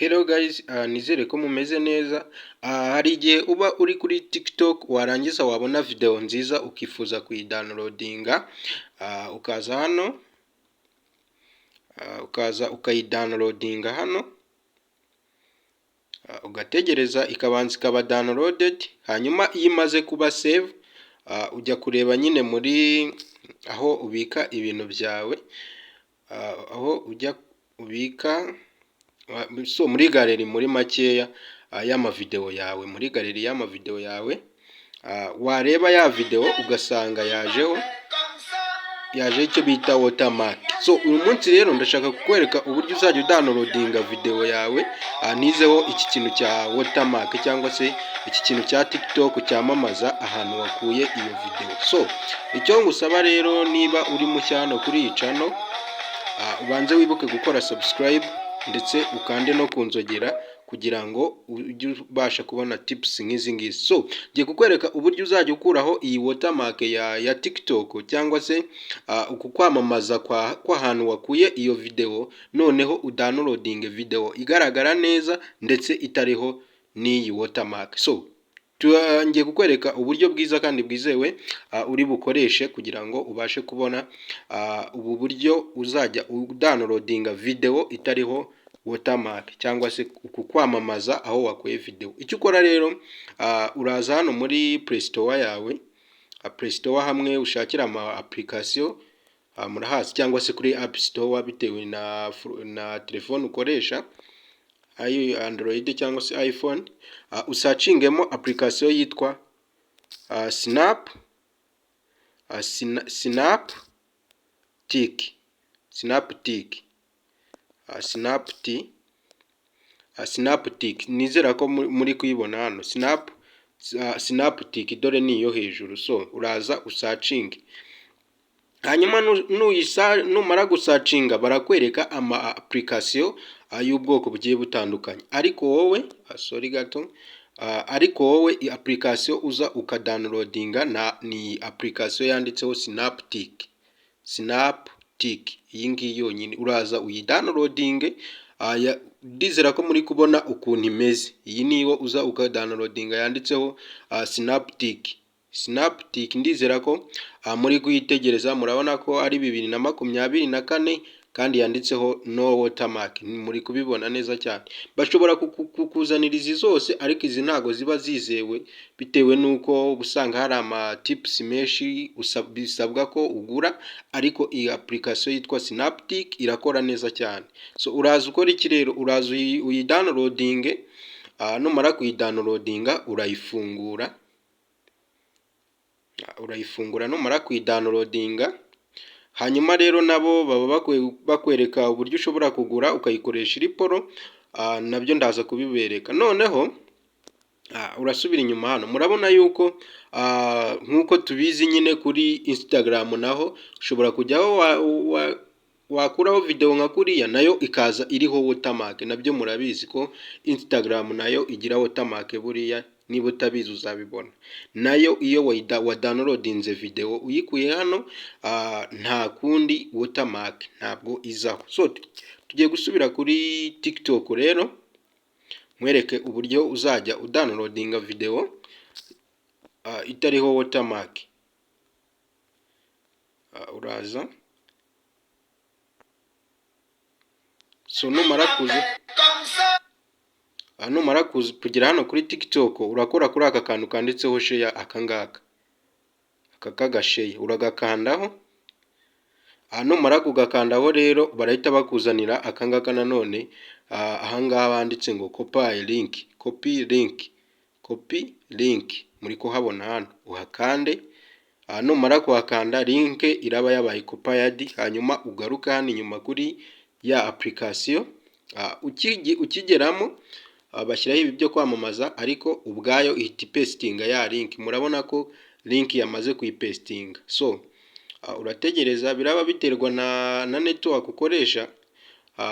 Hello guys, nizere ko mumeze neza. Hari igihe uba uri kuri TikTok warangiza wabona video nziza ukifuza kuyidownloadinga, ukaza hano, ukaza ukayidownloadinga hano, ugategereza ikabanza ikaba downloaded, hanyuma iyo imaze kuba save, ujya kureba nyine muri aho ubika ibintu byawe, aho ujya ubika muri galeri muri makeya y'amavideo yawe, muri galeri y'amavideo yawe, wareba ya video ugasanga yaje icyo bita watermark. So uyu munsi rero ndashaka kukwereka uburyo uzajya downloadinga video yawe nizeho iki kintu cya watermark cyangwa se iki kintu cya TikTok cyamamaza ahantu wakuye iyo video. So icyo ngusaba rero, niba uri mushya hano kuri iyi channel, ubanze wibuke gukora subscribe ndetse ukande no kunzogera kugira ngo ujye ubasha kubona tips nk'izi ngizi. So ngiye kukwereka uburyo uzajya ukuraho iyi watermark ya TikTok cyangwa se uku kwamamaza kwa hantu wakuye iyo video, noneho udownloading video igaragara neza ndetse itariho n'iyi watermark. So ngiye kukwereka uburyo bwiza kandi bwizewe uri bukoreshe kugira ngo ubashe kubona ubu buryo uzajya downloadinga video itariho watermark cyangwa se uku kwamamaza aho wakuye video. Icyo ukora rero, uraza hano muri Play Store yawe, Play Store hamwe ushakira ama application murahazi, cyangwa se kuri App Store bitewe na telefone ukoresha, Android cyangwa se iPhone. Usachingemo application yitwa Snaptik. Nizera ko muri kuyibona hano, Snaptik dore niyo hejuru. So uraza usearching, hanyuma numara gusearchinga barakwereka ama application y'ubwoko bugiye butandukanye, ariko wowe application uza ukadownloadinga ni application yanditseho Snaptik. Iyi ngiyi yonyine uraza uyidownloadinge. Ndizera ko muri kubona ukuntu imeze. Iyi niyo uza ukadownloadinga yanditseho Snaptik. Ndizera ko muri kuyitegereza, murabona ko ari 2024 kandi yanditseho no watermark. Muri kubibona neza cyane. Bashobora kukuzanira izi zose, ariko izi ntago ziba zizewe bitewe nuko usanga hari ama tips menshi bisabwa ko ugura, ariko iyi application yitwa Snaptik irakora neza cyane. So uraza ukora iki rero, uraza uyidownloadinge, numara kuyidownloadinga urayifungura, numara kuyidownloadinga, hanyuma rero nabo baba bakwereka uburyo ushobora kugura ukayikoresha iriporo, nabyo ndaza kubibereka. Noneho urasubira inyuma hano, murabona yuko nkuko tubizi nyine kuri Instagram naho ushobora kujyaho wakuraho video nka kuriya nayo ikaza iriho watermark. Nabyo murabizi ko Instagram nayo igira watermark, buriya niba utabizi uzabibona. Nayo iyo wadownloadinze video uyikuye hano, nta kundi watermark ntabwo izaho. So tugiye gusubira kuri TikTok rero, mwereke uburyo uzajya udownloadinga video itariho watermark. Uraza, so numara kugira hano kuri TikTok, urakora kuri aka kantu kanditseho share, aka kagashare uragakandaho. Numara kugakandaho rero barahita bakuzanira aka nanone, ahangaha banditse ngo copy link. Muri kuhabona hano, uhakande. Numara kuhakanda, link iraba yabaye copied, hanyuma ugaruka hano inyuma kuri ya application. Ukigeramo bashyiraho ibi byo kwamamaza, ariko ubwayo ihita pastinga ya link. Murabona ko link yamaze kuyipastinga. So urategereza, biraba biterwa na network ukoresha.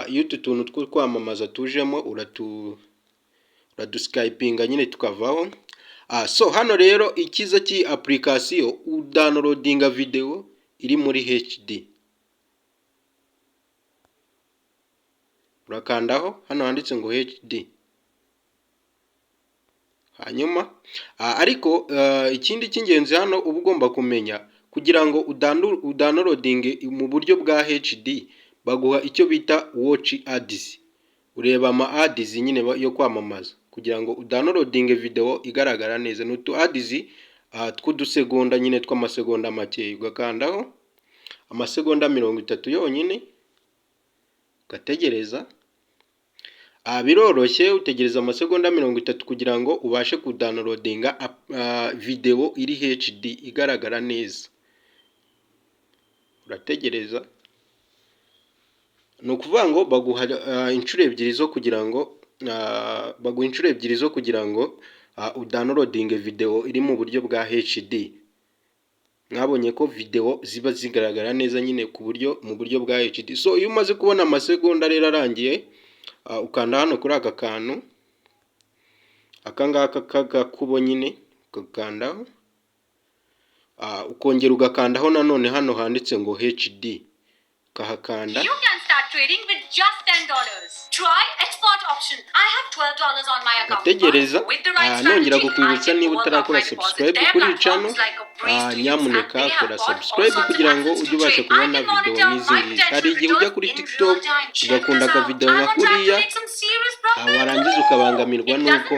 Iyo utu tuntu two kwamamaza tujemo uraduskipinga nyine tukavaho. So hano rero ikiza ki application udownloadinga video iri muri HD. urakandaho hano handitse ngo HD. Hanyuma ariko ikindi cy'ingenzi hano uba ugomba kumenya, kugira ngo udownloading mu buryo bwa HD baguha icyo bita watch ads. Ureba ama ads nyine yo kwamamaza kugira ngo udownloading video igaragara neza. N'utu ads tw'udusegonda nyine tw'amasegonda make, ugakandaho amasegonda 30 yonyine ugategereza. Biroroshye, utegereza amasegonda 30 kugira ngo ubashe kudownloadinga video iri HD igaragara neza. Urategereza, ni ukuvuga ngo baguha inshuro ebyiri zo kugira ngo udownloading video iri mu buryo bwa HD. Mwabonye ko video ziba zigaragara neza nyine mu buryo bwa HD. So iyo umaze kubona amasegonda rero arangiye, ukanda hano kuri aka kantu, akangaka kagakubo nyine ugakandaho, ukongera ugakandaho nanone hano handitse ngo HD, ukahakanda. You can start trading with just $10. Try export option. I have $12 on my account. Ugategereza, nongera kukwibutsa niba utarakora subscribe kuri channel, nyamuneka kora subscribe kugira ngo ujye ubasha kubona video n'izindi. Hari igihe ujya kuri TikTok ugakunda aka video nka kuriya, warangiza ukabangamirwa nuko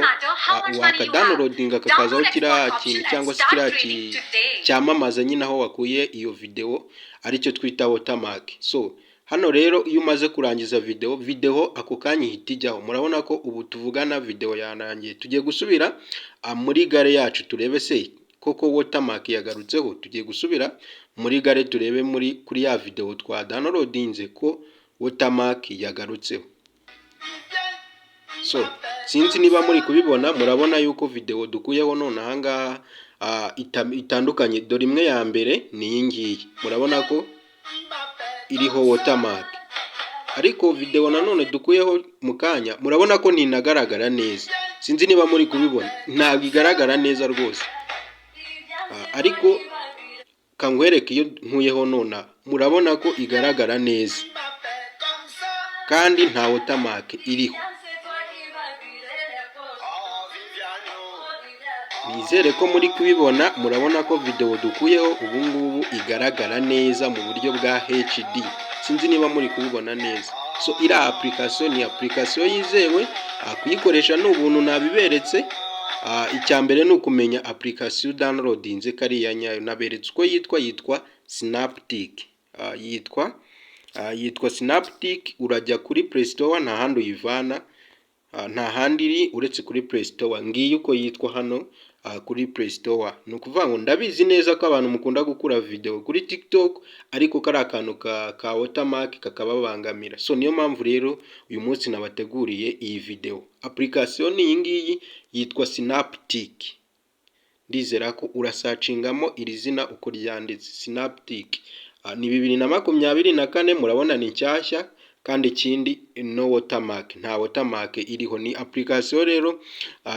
wakadownloading kakazaho kiriya kintu cyangwa se kiriya cyamamaza nyine aho wakuye iyo video, aricyo twita watermark. So hano rero iyo umaze kurangiza video ako kanya ihita ijyaho. Murabona ko ubu tuvugana video yarangiye. Tugiye gusubira muri gare yacu turebe se koko watermark yagarutseho. Tugiye gusubira muri gare turebe kuri ya video twa downloadinze ko watermark yagarutseho. So sinzi niba muri kubibona, murabona yuko video dukuyeho none ahangaha itandukanye. Dore imwe ya mbere ni iyi ngiyi, murabona ko iriho watermark, ariko video nanone dukuyeho mu kanya murabona ko ntinagaragara neza. Sinzi niba muri kubibona, ntabwo igaragara neza rwose. Ariko kangwereke iyo nkuyeho nona, murabona ko igaragara neza kandi nta watermark iriho. Nizere ko muri kubibona, murabona ko video dukuyeho ubu ngubu igaragara neza mu buryo bwa HD. Sinzi niba muri kubibona neza. So iri application ni application yizewe, kuyikoresha n'ubuntu nabiberetse. Icyambere ni ukumenya application downloadinze kariya nyayo. Naberetse uko yitwa Synaptic. Yitwa Synaptic. Urajya kuri Play Store, nta handi uyivana, nta handi iri uretse kuri Play Store. Ngiye uko yitwa hano kuri Play Store. Ni ukuvuga ngo ndabizi neza ko abantu mukunda gukura video kuri TikTok, ariko kari akantu ka watermark kakababangamira. So niyo mpamvu rero uyu munsi nabateguriye iyi video. Application iyi ngiyi yitwa Synaptic. Ndizera ko urasacingamo iri zina uko ryanditse, Synaptic. Ni 2024, murabona ni nshyashya, kandi ikindi no watermark, nta watermark iriho. Ni application rero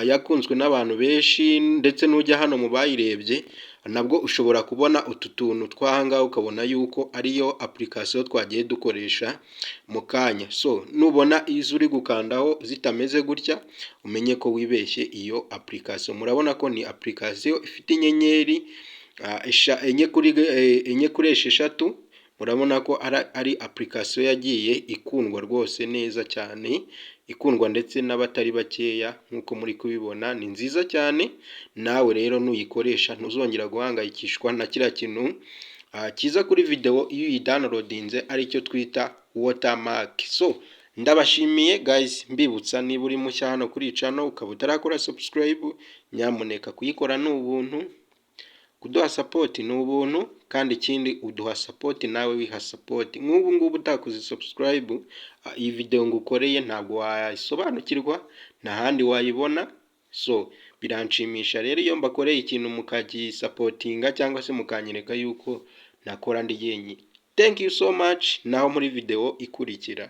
yakunzwe n'abantu benshi, ndetse n'ujya hano mu bayirebye nabwo ushobora kubona utu tuntu twahanga ukabona yuko ariyo application twagiye dukoresha mu kanya. So nubona izo uri gukandaho zitameze gutya, umenye ko wibeshye iyo application. Murabona ko ni application ifite inyenyeri enye kuri esheshatu. Murabona ko ari application yagiye ikundwa rwose neza cyane, ikundwa ndetse n'abatari bakeya. Nkuko muri kubibona ni nziza cyane. Nawe rero nuyikoresha ntuzongera guhangayikishwa na kiriya kintu kiza kuri video iyo uyidownloadinze, aricyo twita watermark. So ndabashimiye guys, mbibutsa niba uri mushya hano kuri channel ukaba utarakora subscribe, nyamuneka kuyikora ni ubuntu. Kuduha support ni ubuntu, kandi ikindi uduha support nawe wiha support. Nk'ubu ngubu utakoze subscribe, iyi video ngukoreye ntabwo wayisobanukirwa, nta handi wayibona. So biranshimisha rero iyo mbakoreye ikintu mukagisupportinga cyangwa se mukanyereka yuko nakora ndi jyenyine. Thank you so much. Naho muri video ikurikira.